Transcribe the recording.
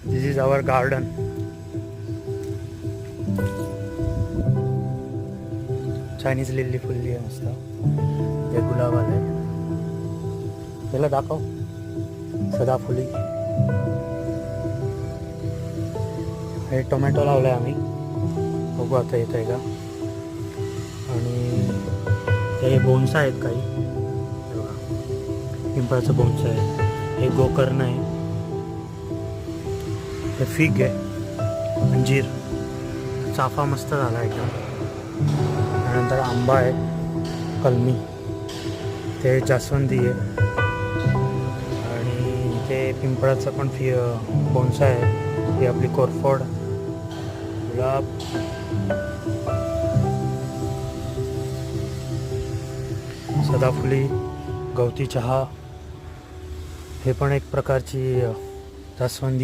This is our garden. Chinese lily फुलली आहे मस्त. हे गुलाब आले. त्याला दाखव. सदाफुली. हे टोमॅटो लावले आम्ही. बघू आता येत आहे का. आणि हे बोन्स आहेत काही. हे बघा पिंपळाचं बोन्स आहे. हे गोकर्ण आहे. हे फिग आहे. अंजीर. चाफा मस्त झाला एकदम. त्यानंतर आंबा आहे. कलमी. ते जास्वंदी आहे. आणि ते पिंपळाचं पण बोन्स आहे. ही आपली कोरफड. गुलाब. सदाफुली. गवती चहा. हे पण एक प्रकारची जास्वंदी